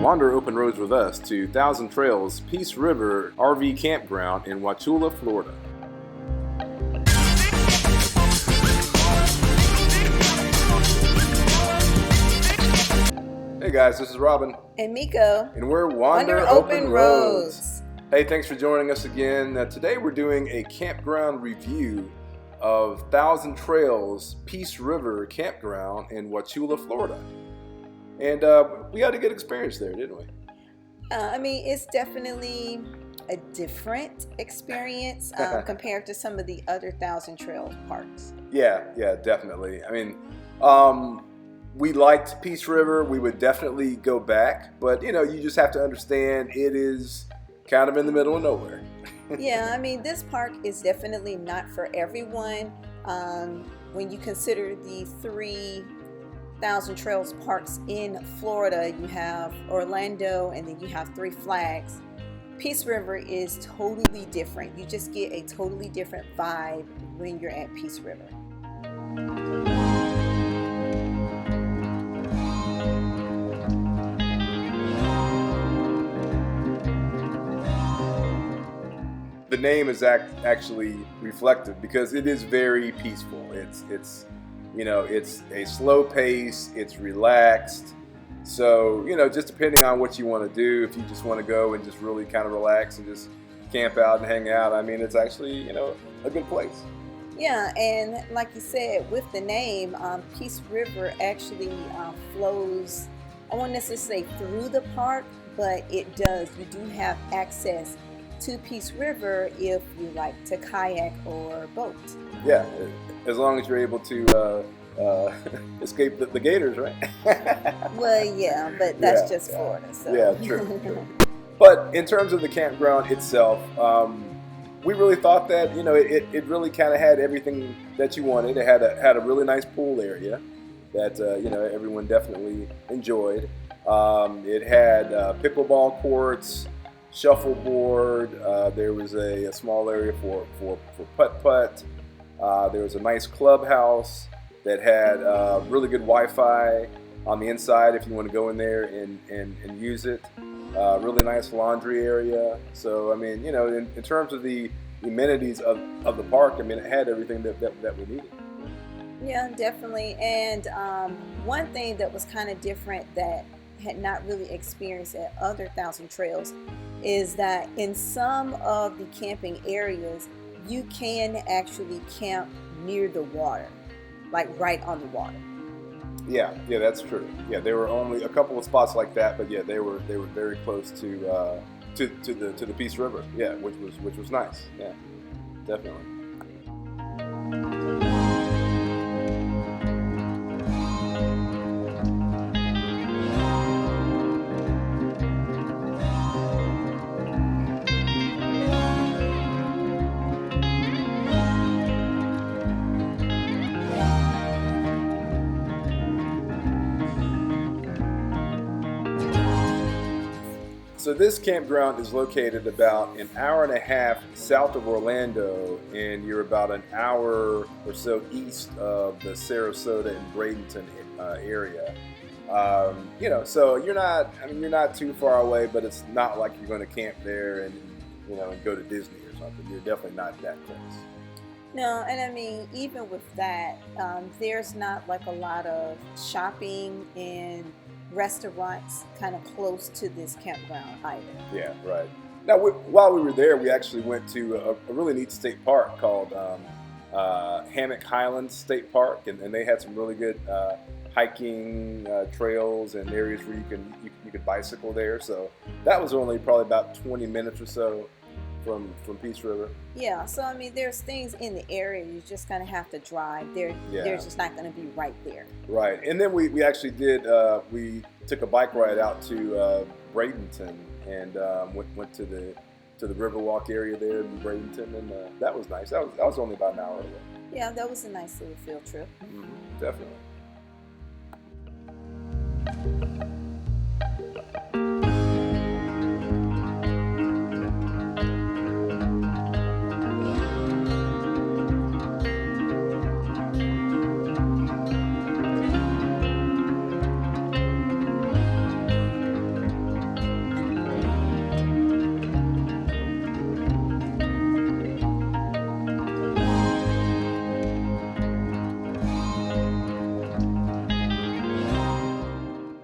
Wander open roads with us to Thousand Trails Peace River RV Campground in Wauchula, Florida. Hey guys, this is Robin. And Miko. And we're Wander Open Roads. Hey, thanks for joining us again. Today we're doing a campground review of Thousand Trails Peace River Campground in Wauchula, Florida. And we had a good experience there, didn't we? It's definitely a different experience compared to some of the other Thousand Trails parks. Yeah, definitely. We liked Peace River. We would definitely go back. But, you just have to understand it is kind of in the middle of nowhere. Yeah, this park is definitely not for everyone. When you consider the 3,000 Trails parks in Florida, you have Orlando and then you have Three Flags. Peace River is totally different. You just get a totally different vibe when you're at Peace River. The name is actually reflective because it is very peaceful. It's a slow pace. It's relaxed. So just depending on what you want to do, if you just want to go and just really kind of relax and just camp out and hang out, it's actually a good place. Yeah, and like you said, with the name, Peace River actually flows. I won't necessarily say through the park, but it does. You do have access to Peace River if you like to kayak or boat. Yeah, as long as you're able to escape the gators, right? Well, yeah, but that's just Florida. So. Yeah, true. But in terms of the campground itself, we really thought that it really kind of had everything that you wanted. It had a really nice pool area that everyone definitely enjoyed. It had pickleball courts, shuffleboard. There was a small area for putt-putt. There was a nice clubhouse that had really good Wi-Fi on the inside if you want to go in there and use it. Really nice laundry area. So in terms of the amenities of the park, it had everything that we needed. Yeah, definitely. And one thing that was kind of different that had not really experienced at other Thousand Trails is that in some of the camping areas you can actually camp near the water, like right on the water. Yeah, that's true. Yeah, there were only a couple of spots like that, but yeah, they were very close to the Peace River. Yeah, which was nice. Yeah, definitely. So this campground is located about an hour and a half south of Orlando, and you're about an hour or so east of the Sarasota and Bradenton area. So you're not too far away, but it's not like you're going to camp there and and go to Disney or something. You're definitely not that close. No, and even with that, there's not like a lot of shopping and restaurants kind of close to this campground either. Yeah, right. Now, while we were there, we actually went to a really neat state park called Hammock Highlands State Park, and they had some really good hiking trails and areas where you could bicycle there. So that was only probably about 20 minutes or so from Peace River. Yeah, so there's things in the area you just kind of have to drive. They're just not going to be right there. Right, and then we actually did. We took a bike ride out to Bradenton and went to the Riverwalk area there in Bradenton, and that was nice. That was only about an hour away. Yeah, that was a nice little field trip. Definitely.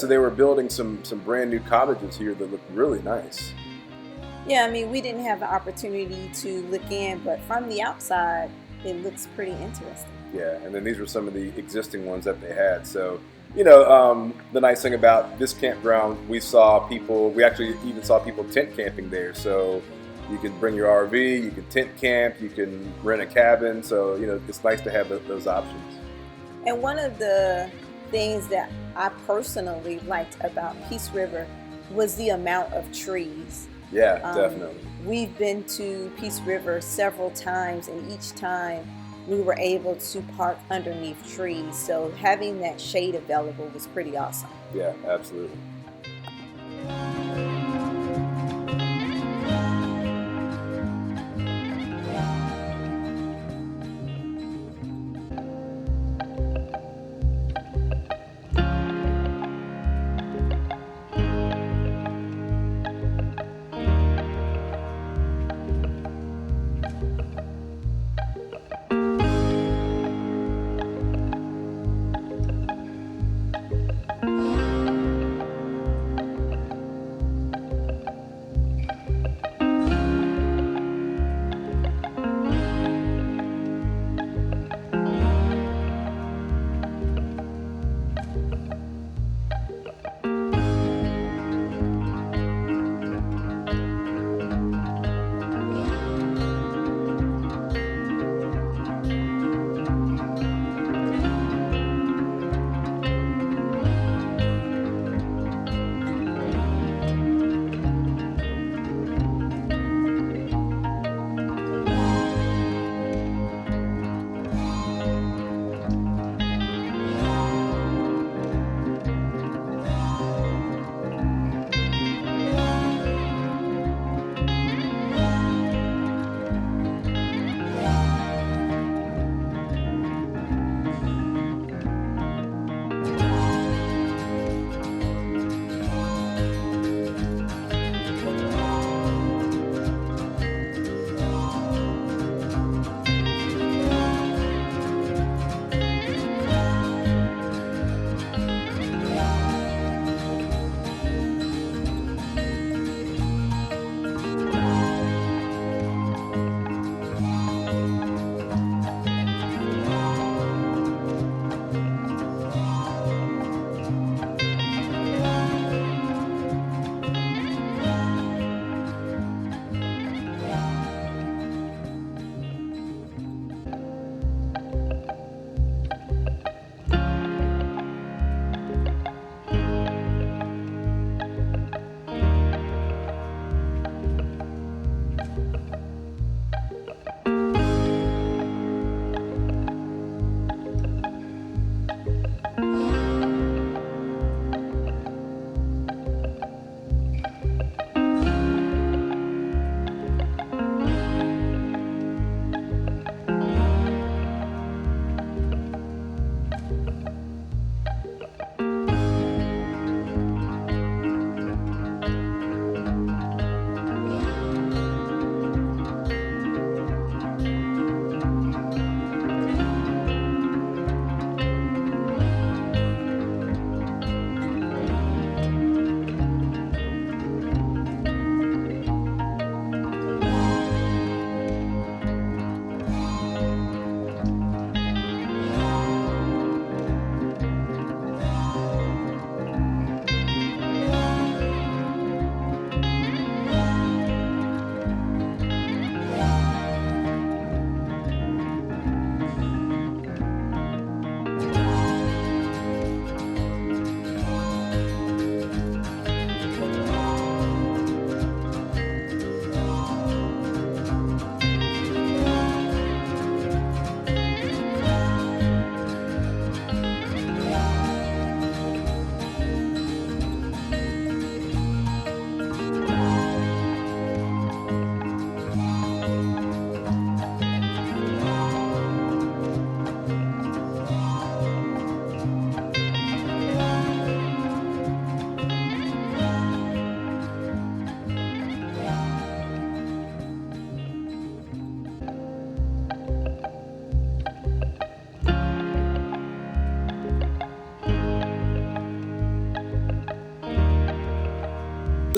So they were building some brand new cottages here that look really nice. Yeah, I mean, we didn't have the opportunity to look in, but from the outside, it looks pretty interesting. Yeah, and then these were some of the existing ones that they had. So, you know, the nice thing about this campground, we actually even saw people tent camping there. So you can bring your RV, you can tent camp, you can rent a cabin. So, you know, it's nice to have those options. And one of the things that I personally liked about Peace River was the amount of trees. Yeah, definitely. We've been to Peace River several times, and each time we were able to park underneath trees. So having that shade available was pretty awesome. Yeah, absolutely.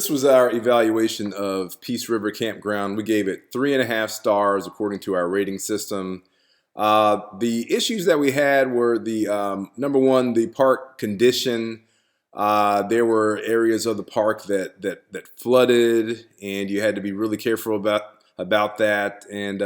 this was our evaluation of Peace River Campground. We gave it 3.5 stars according to our rating system. The issues that we had were the number one, the park condition. There were areas of the park that flooded, and you had to be really careful about that. And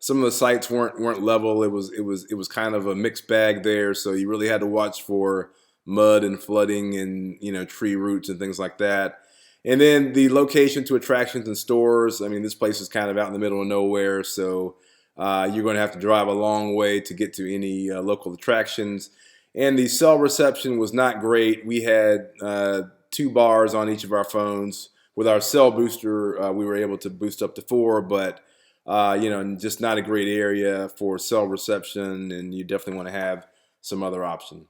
some of the sites weren't level. It was kind of a mixed bag there, so you really had to watch for mud and flooding and tree roots and things like that. And then the location to attractions and stores. I mean, this place is kind of out in the middle of nowhere, so you're going to have to drive a long way to get to any local attractions. And the cell reception was not great. We had 2 bars on each of our phones. With our cell booster, we were able to boost up to 4, but just not a great area for cell reception, and you definitely want to have some other option.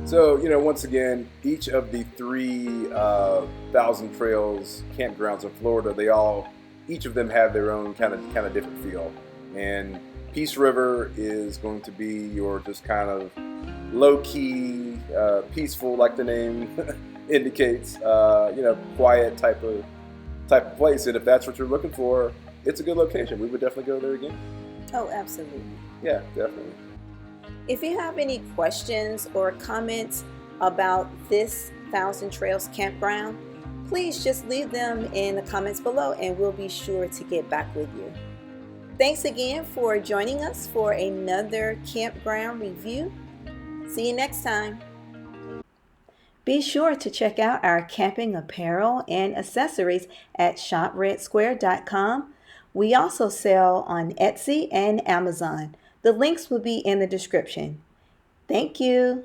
So, once again, each of the 3,000 Trails campgrounds in Florida, each of them have their own kind of different feel. And Peace River is going to be your just kind of low-key, peaceful, like the name indicates, quiet type of place. And if that's what you're looking for, it's a good location. We would definitely go there again. Oh, absolutely. Yeah, definitely. If you have any questions or comments about this Thousand Trails campground, please just leave them in the comments below and we'll be sure to get back with you. Thanks again for joining us for another campground review. See you next time. Be sure to check out our camping apparel and accessories at shopredsquare.com. We also sell on Etsy and Amazon. The links will be in the description. Thank you.